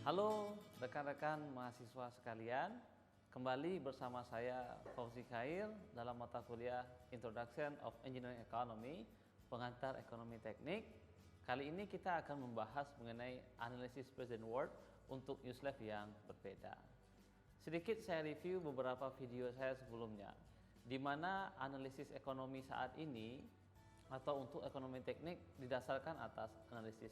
Halo rekan-rekan mahasiswa sekalian, kembali bersama saya Fauzi Khair dalam mata kuliah Introduction of Engineering Economy, pengantar ekonomi teknik. Kali ini kita akan membahas mengenai analisis present world untuk use life yang berbeda. Sedikit saya review beberapa video saya sebelumnya, di mana analisis ekonomi saat ini atau untuk ekonomi teknik didasarkan atas analisis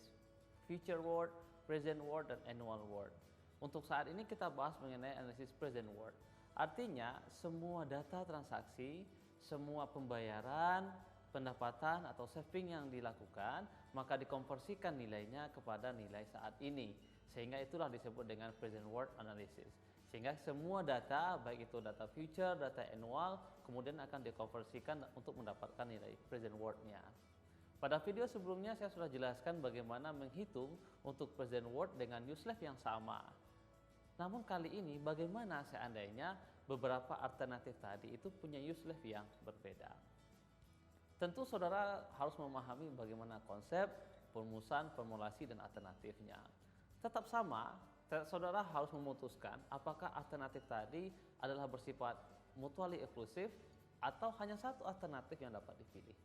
future world, present world, dan annual world. Untuk saat ini kita bahas mengenai analisis present world. Artinya semua data transaksi, semua pembayaran, pendapatan atau saving yang dilakukan, maka dikonversikan nilainya kepada nilai saat ini. Sehingga itulah disebut dengan present world analysis. Sehingga semua data, baik itu data future, data annual, kemudian akan dikonversikan untuk mendapatkan nilai present world-nya. Pada video sebelumnya saya sudah jelaskan bagaimana menghitung untuk present world dengan use life yang sama. Namun kali ini bagaimana seandainya beberapa alternatif tadi itu punya use life yang berbeda. Tentu saudara harus memahami bagaimana konsep, perumusan, formulasi, dan alternatifnya. Tetap sama, saudara harus memutuskan apakah alternatif tadi adalah bersifat mutually exclusive atau hanya satu alternatif yang dapat dipilih.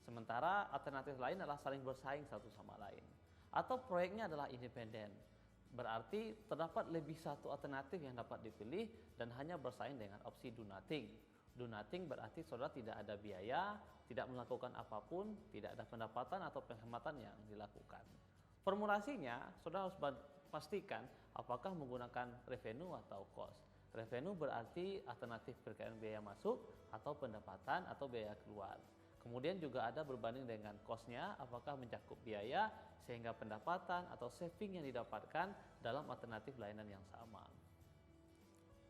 Sementara alternatif lain adalah saling bersaing satu sama lain. Atau proyeknya adalah independen. Berarti terdapat lebih satu alternatif yang dapat dipilih dan hanya bersaing dengan opsi do nothing. Do nothing berarti saudara tidak ada biaya, tidak melakukan apapun, tidak ada pendapatan atau penghematan yang dilakukan. Formulasinya saudara harus pastikan apakah menggunakan revenue atau cost. Revenue berarti alternatif berkaitan biaya masuk atau pendapatan atau biaya keluar. Kemudian juga ada berbanding dengan cost-nya, apakah mencakup biaya sehingga pendapatan atau saving yang didapatkan dalam alternatif layanan yang sama.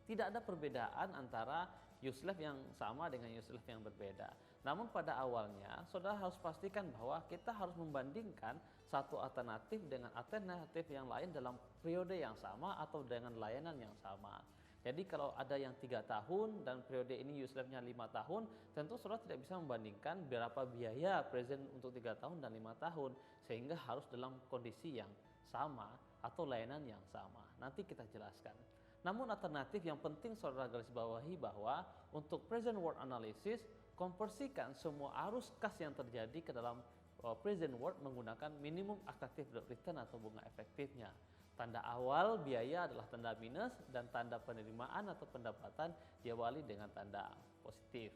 Tidak ada perbedaan antara use life yang sama dengan use life yang berbeda. Namun pada awalnya, saudara harus pastikan bahwa kita harus membandingkan satu alternatif dengan alternatif yang lain dalam periode yang sama atau dengan layanan yang sama. Jadi kalau ada yang 3 tahun dan periode ini use life-nya 5 tahun, tentu saudara tidak bisa membandingkan berapa biaya present untuk 3 tahun dan 5 tahun, sehingga harus dalam kondisi yang sama atau layanan yang sama. Nanti kita jelaskan. Namun alternatif yang penting saudara garis bawahi bahwa untuk present world analysis, konversikan semua arus kas yang terjadi ke dalam present world menggunakan minimum attractive return atau bunga efektifnya. Tanda awal biaya adalah tanda minus dan tanda penerimaan atau pendapatan diawali dengan tanda positif.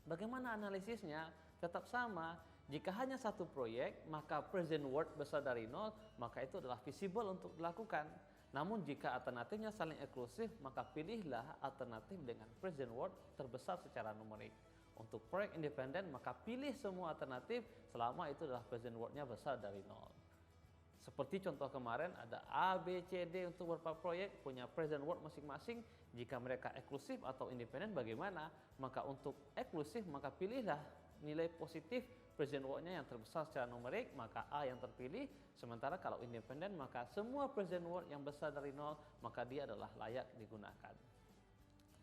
Bagaimana analisisnya? Tetap sama. Jika hanya satu proyek, maka present world besar dari nol, maka itu adalah visible untuk dilakukan. Namun jika alternatifnya saling eksklusif, maka pilihlah alternatif dengan present world terbesar secara numerik. Untuk proyek independen, maka pilih semua alternatif selama itu adalah present world-nya besar dari nol. Seperti contoh kemarin ada A, B, C, D untuk beberapa proyek punya present world masing-masing. Jika mereka eksklusif atau independen bagaimana? Maka untuk eksklusif maka pilihlah nilai positif present world-nya yang terbesar secara numerik, maka A yang terpilih. Sementara kalau independen maka semua present world yang besar dari nol maka dia adalah layak digunakan.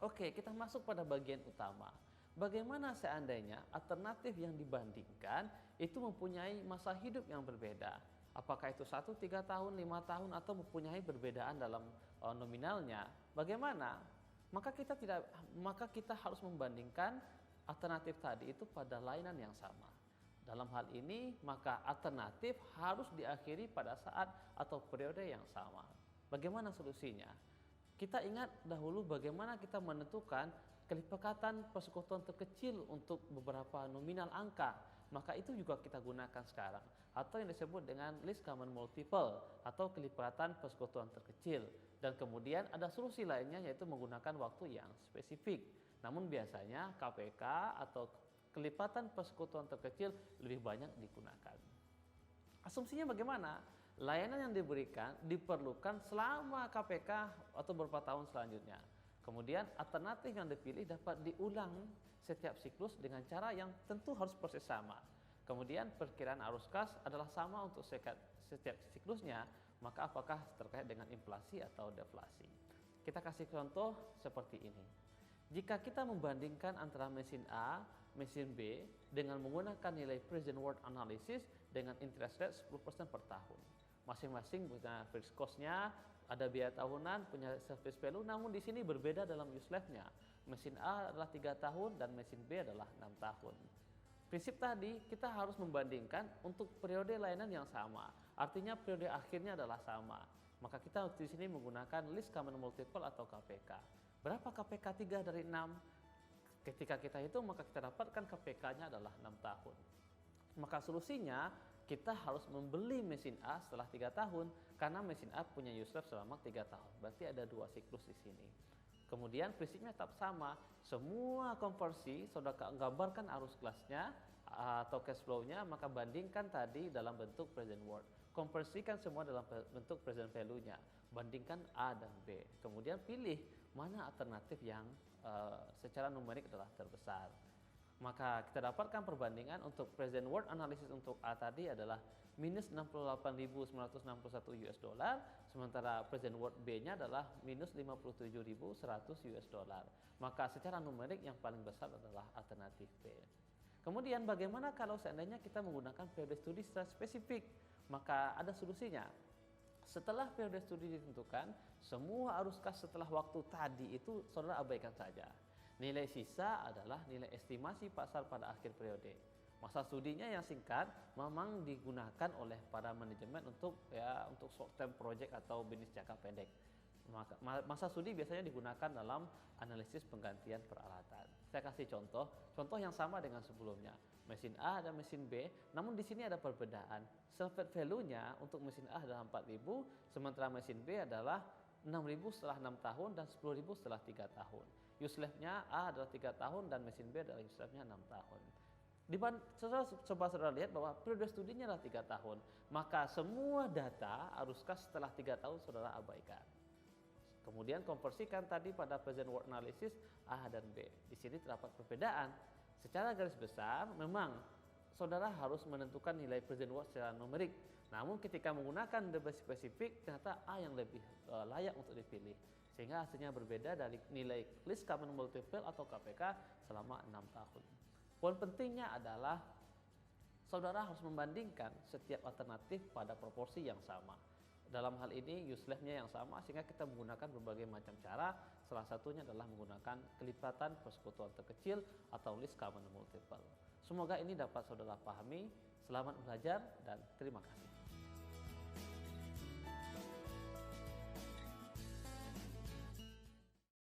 Oke, kita masuk pada bagian utama. Bagaimana seandainya alternatif yang dibandingkan itu mempunyai masa hidup yang berbeda? Apakah itu 1, 3 tahun, 5 tahun atau mempunyai perbedaan dalam nominalnya? Bagaimana? Maka kita harus membandingkan alternatif tadi itu pada layanan yang sama. Dalam hal ini, maka alternatif harus diakhiri pada saat atau periode yang sama. Bagaimana solusinya? Kita ingat dahulu bagaimana kita menentukan kelipatan persekutuan terkecil untuk beberapa nominal angka. Maka itu juga kita gunakan sekarang, atau yang disebut dengan least common multiple atau kelipatan persekutuan terkecil. Dan kemudian ada solusi lainnya yaitu menggunakan waktu yang spesifik. Namun biasanya KPK atau kelipatan persekutuan terkecil lebih banyak digunakan. Asumsinya bagaimana? Layanan yang diberikan diperlukan selama KPK atau beberapa tahun selanjutnya. Kemudian alternatif yang dipilih dapat diulang setiap siklus dengan cara yang tentu harus proses sama. Kemudian perkiraan arus kas adalah sama untuk setiap siklusnya, maka apakah terkait dengan inflasi atau deflasi? Kita kasih contoh seperti ini. Jika kita membandingkan antara mesin A, mesin B dengan menggunakan nilai present world analysis dengan interest rate 10% per tahun. Masing-masing punya fixed cost-nya, ada biaya tahunan, punya service value, namun di sini berbeda dalam use life-nya. Mesin A adalah 3 tahun dan mesin B adalah 6 tahun. Prinsip tadi kita harus membandingkan untuk periode layanan yang sama. Artinya periode akhirnya adalah sama. Maka kita di sini menggunakan Least Common Multiple atau KPK. Berapa KPK 3 dari 6? Ketika kita hitung maka kita dapatkan KPK-nya adalah 6 tahun. Maka solusinya kita harus membeli mesin A setelah 3 tahun karena mesin A punya use life selama 3 tahun. Berarti ada 2 siklus di sini. Kemudian prinsipnya tetap sama. Semua konversi saudara gambarkan arus kelasnya atau cash flow-nya, maka bandingkan tadi dalam bentuk present worth. Konversikan semua dalam bentuk present value-nya. Bandingkan A dan B. Kemudian pilih mana alternatif yang secara numerik adalah terbesar. Maka kita dapatkan perbandingan untuk present worth analysis untuk A tadi adalah minus 68.961 US dollar, sementara present worth B-nya adalah minus 57.100 US dollar. Maka secara numerik yang paling besar adalah alternatif B. Kemudian bagaimana kalau seandainya kita menggunakan periode studi secara spesifik? Maka ada solusinya. Setelah periode studi ditentukan, semua arus kas setelah waktu tadi itu saudara abaikan saja. Nilai sisa adalah nilai estimasi pasar pada akhir periode. Masa studinya yang singkat memang digunakan oleh para manajemen untuk short term project atau bisnis jangka pendek. Masa studi biasanya digunakan dalam analisis penggantian peralatan. Saya kasih contoh yang sama dengan sebelumnya. Mesin A dan mesin B, namun di sini ada perbedaan. Self-fed value-nya untuk mesin A adalah 4.000, sementara mesin B adalah 6.000 setelah 6 tahun dan 10.000 setelah 3 tahun. Use life-nya A adalah 3 tahun dan mesin B adalah use life-nya 6 tahun. Saudara lihat bahwa periode studinya adalah 3 tahun, maka semua data arus kas setelah 3 tahun saudara abaikan. Kemudian konversikan tadi pada present worth analysis A dan B. Di sini terdapat perbedaan. Secara garis besar memang saudara harus menentukan nilai present worth secara numerik. Namun ketika menggunakan lebih spesifik, ternyata A yang lebih layak untuk dipilih. Sehingga hasilnya berbeda dari nilai Least Common Multiple atau KPK selama 6 tahun. Poin pentingnya adalah saudara harus membandingkan setiap alternatif pada proporsi yang sama. Dalam hal ini use life-nya yang sama, sehingga kita menggunakan berbagai macam cara. Salah satunya adalah menggunakan kelipatan persekutuan terkecil atau Least Common Multiple. Semoga ini dapat saudara pahami. Selamat belajar dan terima kasih.